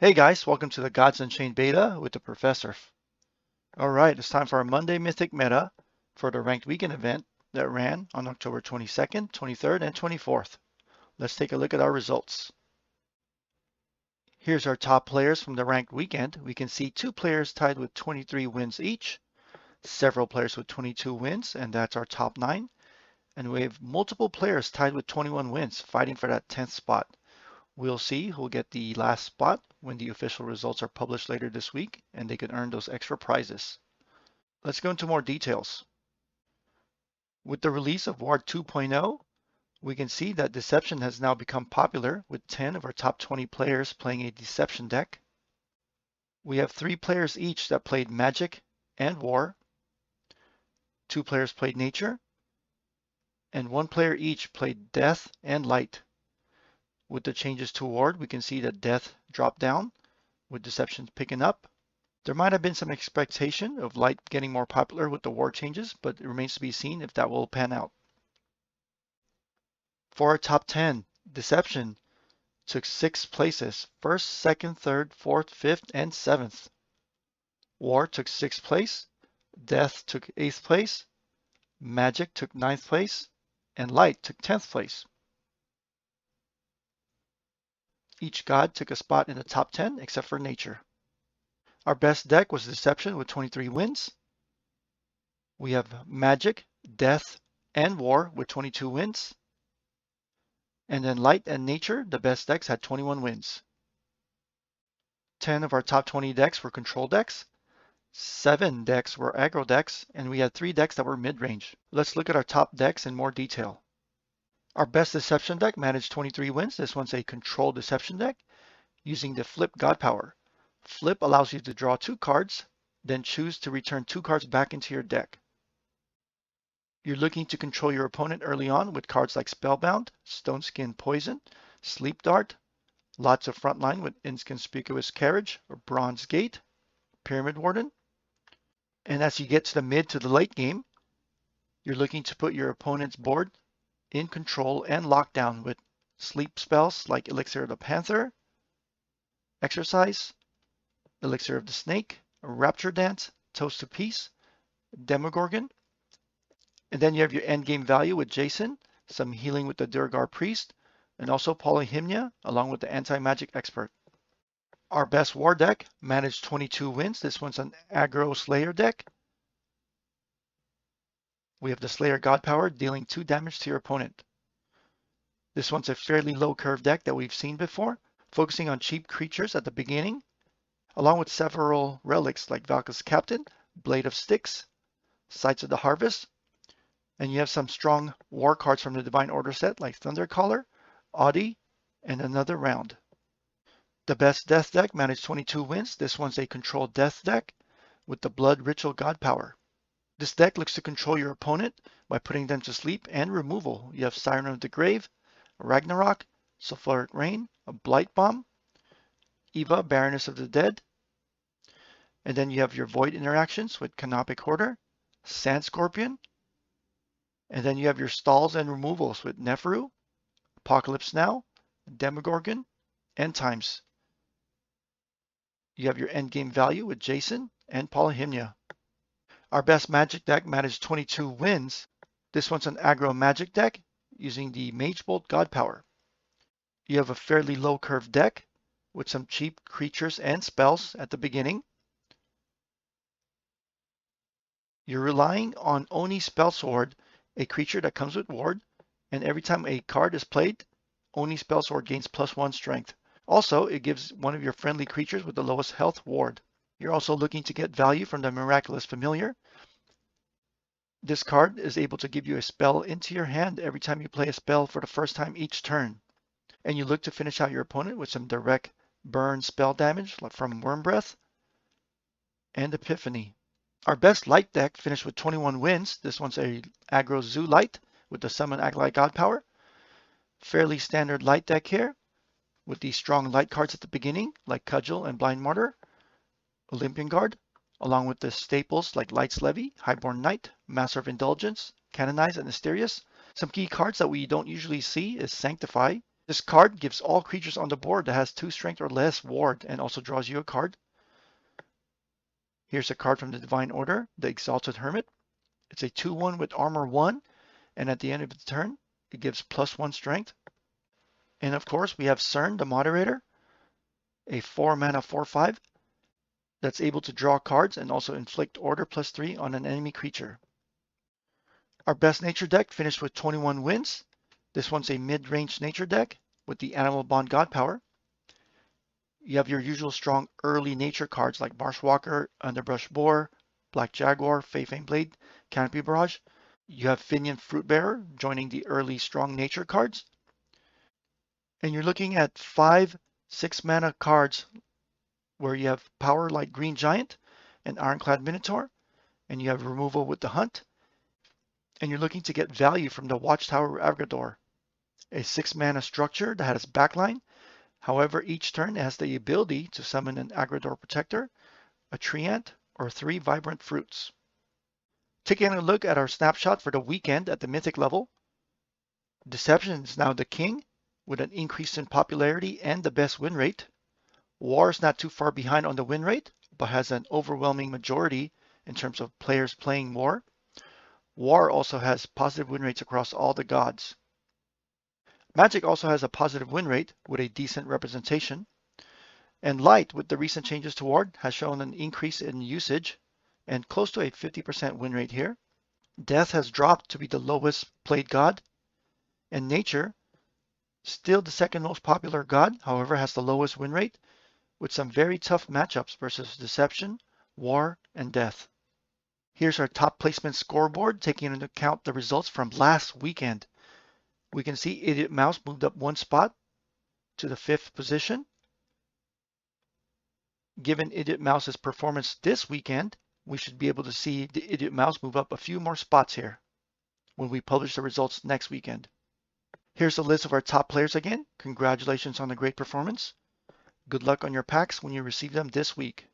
Hey guys, welcome to the Gods Unchained beta with the TheProfesserf. Alright, it's time for our Monday Mythic meta for the ranked weekend event that ran on October 22nd, 23rd, and 24th. Let's take a look at our results. Here's our top players from the ranked weekend. We can see 2 players tied with 23 wins each, several players with 22 wins, and that's our top 9. And we have multiple players tied with 21 wins, fighting for that 10th spot. We'll see who'll get the last spot when the official results are published later this week, and they can earn those extra prizes. Let's go into more details. With the release of War 2.0, we can see that Deception has now become popular, with 10 of our top 20 players playing a Deception deck. We have 3 players each that played Magic and War, 2 players played Nature, and 1 player each played Death and Light. With the changes to Ward, we can see that Death dropped down, with Deception picking up. There might have been some expectation of Light getting more popular with the War changes, but it remains to be seen if that will pan out. For our top 10, Deception took 6 places, 1st, 2nd, 3rd, 4th, 5th, and 7th. War took 6th place, Death took 8th place, Magic took 9th place, and Light took 10th place. Each god took a spot in the top 10 except for Nature. Our best deck was Deception with 23 wins. We have Magic, Death, and War with 22 wins. And then Light and Nature, the best decks, had 21 wins. 10 of our top 20 decks were control decks, 7 decks were aggro decks, and we had 3 decks that were mid-range. Let's look at our top decks in more detail. Our best Deception deck managed 23 wins. This one's a control Deception deck using the Flip God Power. Flip allows you to draw 2 cards, then choose to return 2 cards back into your deck. You're looking to control your opponent early on with cards like Spellbound, Stone Skin Poison, Sleep Dart, lots of frontline with Inconspicuous Carriage or Bronze Gate, Pyramid Warden. And as you get to the mid to the late game, you're looking to put your opponent's board in control and lockdown with sleep spells like Elixir of the Panther, Exercise, Elixir of the Snake, Rapture Dance, Toast to Peace, Demogorgon. And then you have your endgame value with Jason, some healing with the Durgar Priest, and also Polyhymnia along with the Anti-Magic Expert. Our best War deck managed 22 wins. This one's an aggro Slayer deck. We have the Slayer God Power dealing 2 damage to your opponent. This one's a fairly low curve deck that we've seen before, focusing on cheap creatures at the beginning, along with several relics like Valka's Captain, Blade of Styx, Sights of the Harvest, and you have some strong war cards from the Divine Order set like Thundercaller, Audi, and Another Round. The best Death deck managed 22 wins. This one's a controlled Death deck with the Blood Ritual God Power. This deck looks to control your opponent by putting them to sleep and removal. You have Siren of the Grave, Ragnarok, Sulphuric Rain, a Blight Bomb, Eva, Baroness of the Dead, and then you have your Void interactions with Canopic Hoarder, Sand Scorpion, and then you have your stalls and removals with Neferu, Apocalypse Now, Demogorgon, and Times. You have your endgame value with Jason and Polyhymnia. Our best Magic deck managed 22 wins. This one's an aggro Magic deck using the Mage Bolt God Power. You have a fairly low curve deck with some cheap creatures and spells at the beginning. You're relying on Oni Spellsword, a creature that comes with Ward, and every time a card is played, Oni Spellsword gains +1 strength. Also, it gives one of your friendly creatures with the lowest health Ward. You're also looking to get value from the Miraculous Familiar. This card is able to give you a spell into your hand every time you play a spell for the first time each turn. And you look to finish out your opponent with some direct burn spell damage from Worm Breath and Epiphany. Our best Light deck finished with 21 wins. This one's a aggro Zoo Light with the Summon Acolyte God Power. Fairly standard Light deck here with these strong Light cards at the beginning like Cudgel and Blind Martyr, Olympian Guard, along with the staples like Light's Levy, Highborn Knight, Master of Indulgence, Canonize, and Asterius. Some key cards that we don't usually see is Sanctify, This card gives all creatures on the board that has 2 strength or less ward and also draws you a card. Here's a card from the Divine Order, the Exalted Hermit. It's a 2/1 with armor 1, and at the end of the turn, it gives +1 strength. And of course, we have Cern, the Moderator, a 4 mana 4/5 that's able to draw cards and also inflict order +3 on an enemy creature. Our best nature deck finished with 21 wins. This one's a mid-range nature deck with the Animal Bond God power. You have your usual strong early nature cards like Marshwalker, Underbrush Boar, Black Jaguar, Fey-Fang Blade, Canopy Barrage. You have Finian Fruitbearer joining the early strong nature cards. And you're looking at 5 6-mana cards where you have power like Green Giant and Ironclad Minotaur, and you have removal with the Hunt. And you're looking to get value from the Watchtower Avgador, a 6-mana structure that has backline. However, each turn it has the ability to summon an Agrador Protector, a Treant, or 3 Vibrant Fruits. Taking a look at our snapshot for the weekend at the Mythic level, Deception is now the king with an increase in popularity and the best win rate. War is not too far behind on the win rate, but has an overwhelming majority in terms of players playing War. War also has positive win rates across all the gods. Magic also has a positive win rate with a decent representation. And Light, with the recent changes to War, has shown an increase in usage and close to a 50% win rate here. Death has dropped to be the lowest played god. And Nature, still the second most popular god, however, has the lowest win rate with some very tough matchups versus Deception, War, and Death. Here's our top placement scoreboard, taking into account the results from last weekend. We can see Idiot Mouse moved up 1 spot to the 5th position. Given Idiot Mouse's performance this weekend, we should be able to see the Idiot Mouse move up a few more spots here when we publish the results next weekend. Here's a list of our top players again. Congratulations on the great performance. Good luck on your packs when you receive them this week.